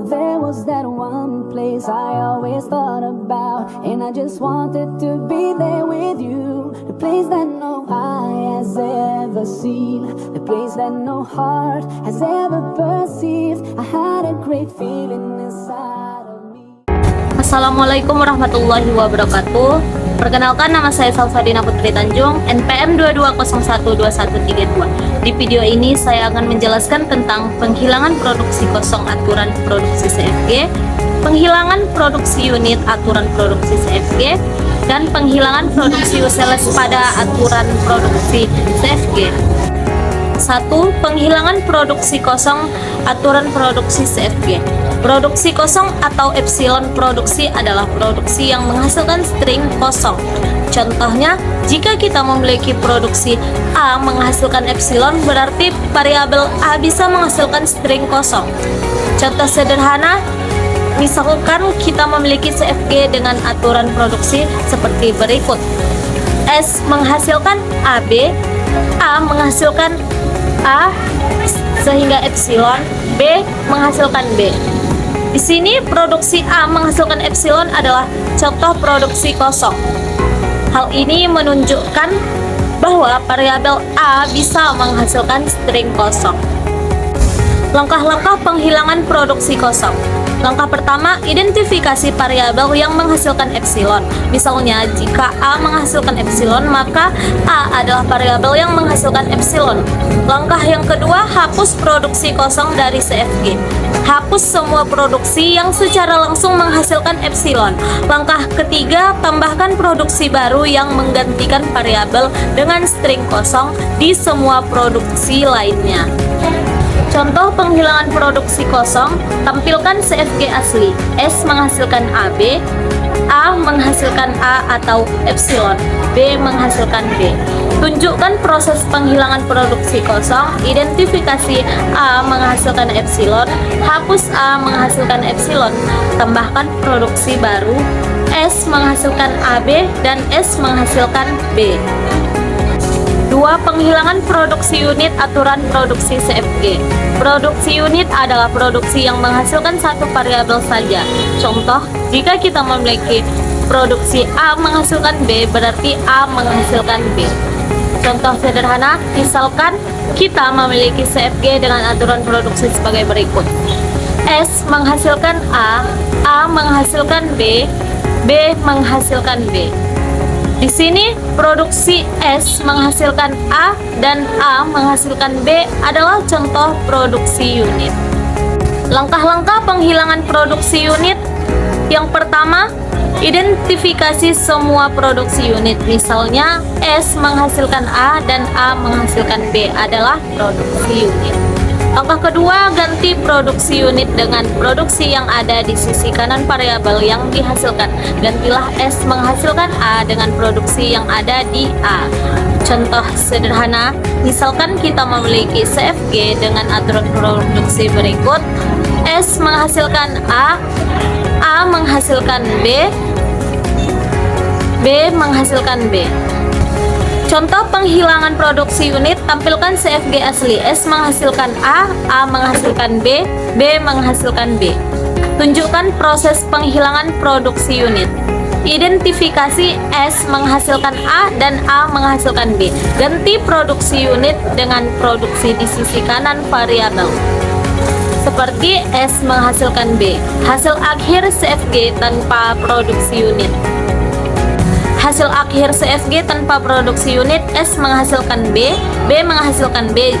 there was that one place I always thought about, and I just wanted to be there with you. The place that no eye has ever seen, the place that no heart has ever perceived. I had a great feeling inside of me. Assalamualaikum warahmatullahi wabarakatuh. Perkenalkan, nama saya Salsadina Putri Tanjung, NPM 22012132. Di video ini saya akan menjelaskan tentang penghilangan produksi kosong aturan produksi CFG, penghilangan produksi unit aturan produksi CFG, dan penghilangan produksi useles pada aturan produksi CFG. 1. Penghilangan produksi kosong aturan produksi CFG. Produksi kosong atau epsilon produksi adalah produksi yang menghasilkan string kosong. Contohnya, jika kita memiliki produksi A menghasilkan epsilon, berarti variabel A bisa menghasilkan string kosong. Contoh sederhana, misalkan kita memiliki CFG dengan aturan produksi seperti berikut. S menghasilkan AB, A menghasilkan A sehingga epsilon, B menghasilkan B. Di sini produksi A menghasilkan epsilon adalah contoh produksi kosong. Hal ini menunjukkan bahwa variabel A bisa menghasilkan string kosong. Langkah-langkah penghilangan produksi kosong. Langkah pertama, identifikasi variabel yang menghasilkan epsilon. Misalnya, jika A menghasilkan epsilon, maka A adalah variabel yang menghasilkan epsilon. Langkah yang kedua, hapus produksi kosong dari CFG. Hapus semua produksi yang secara langsung menghasilkan epsilon. Langkah ketiga, tambahkan produksi baru yang menggantikan variabel dengan string kosong di semua produksi lainnya. Contoh penghilangan produksi kosong, tampilkan CFG asli. S menghasilkan AB, A menghasilkan A atau epsilon, B menghasilkan B. Tunjukkan proses penghilangan produksi kosong, identifikasi A menghasilkan epsilon, hapus A menghasilkan epsilon, tambahkan produksi baru, S menghasilkan AB dan S menghasilkan B. 2. Penghilangan produksi unit aturan produksi CFG. Produksi unit adalah produksi yang menghasilkan satu variabel saja. Contoh, jika kita memiliki produksi A menghasilkan B, berarti A menghasilkan B. Contoh sederhana, misalkan kita memiliki CFG dengan aturan produksi sebagai berikut. S menghasilkan A menghasilkan B, B menghasilkan B. Di sini produksi S menghasilkan A dan A menghasilkan B adalah contoh produksi unit. Langkah-langkah penghilangan produksi unit. Yang pertama, identifikasi semua produksi unit. Misalnya S menghasilkan A dan A menghasilkan B adalah produksi unit. Langkah kedua, ganti produksi unit dengan produksi yang ada di sisi kanan variabel yang dihasilkan. Gantilah S menghasilkan A dengan produksi yang ada di A. Contoh sederhana, misalkan kita memiliki CFG dengan aturan produksi berikut. S menghasilkan A menghasilkan B, B menghasilkan B. Contoh penghilangan produksi unit, tampilkan CFG asli. S menghasilkan A menghasilkan B, B menghasilkan B. Tunjukkan proses penghilangan produksi unit. Identifikasi S menghasilkan A dan A menghasilkan B. Ganti produksi unit dengan produksi di sisi kanan variabel. Seperti S menghasilkan B. Hasil akhir CFG tanpa produksi unit. Hasil akhir CFG tanpa produksi unit, S menghasilkan B, B menghasilkan B.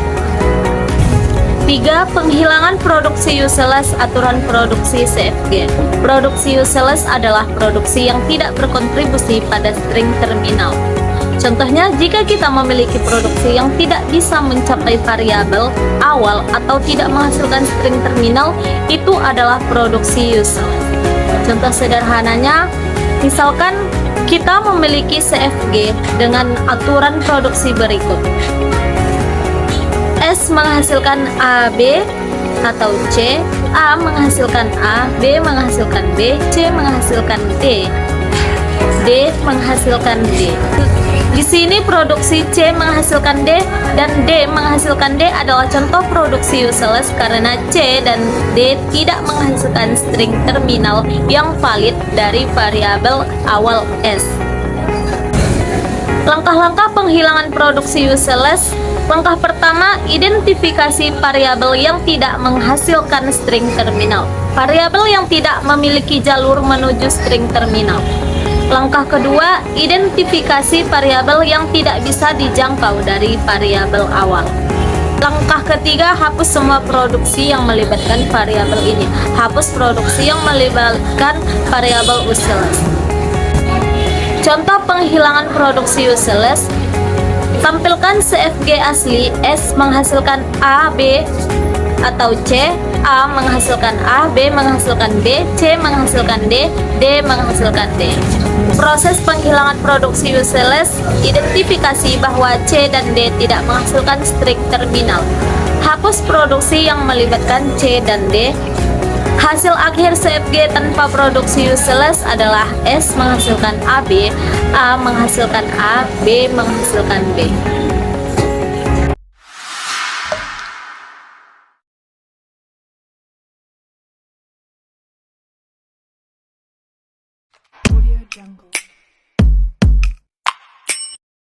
3. Penghilangan produksi useles aturan produksi CFG. Produksi useles adalah produksi yang tidak berkontribusi pada string terminal. Contohnya, jika kita memiliki produksi yang tidak bisa mencapai variabel awal atau tidak menghasilkan string terminal, itu adalah produksi useless. Contoh sederhananya, misalkan kita memiliki CFG dengan aturan produksi berikut. S menghasilkan AB atau C, A menghasilkan A, B menghasilkan B, C menghasilkan D, D menghasilkan D. Di sini produksi C menghasilkan D dan D menghasilkan D adalah contoh produksi useless karena C dan D tidak menghasilkan string terminal yang valid dari variabel awal S. Langkah-langkah penghilangan produksi useless. Langkah pertama, identifikasi variabel yang tidak menghasilkan string terminal. Variabel yang tidak memiliki jalur menuju string terminal. Langkah kedua, identifikasi variabel yang tidak bisa dijangkau dari variabel awal. Langkah ketiga, hapus semua produksi yang melibatkan variabel ini. Hapus produksi yang melibatkan variabel useless. Contoh penghilangan produksi useless. Tampilkan CFG asli S menghasilkan A, B, atau C, A menghasilkan A, B menghasilkan B, C menghasilkan D, D menghasilkan D. Proses penghilangan produksi useless, identifikasi bahwa C dan D tidak menghasilkan string terminal. Hapus produksi yang melibatkan C dan D. Hasil akhir CFG tanpa produksi useless adalah S menghasilkan AB, A menghasilkan A, B menghasilkan B. Audio Jungle.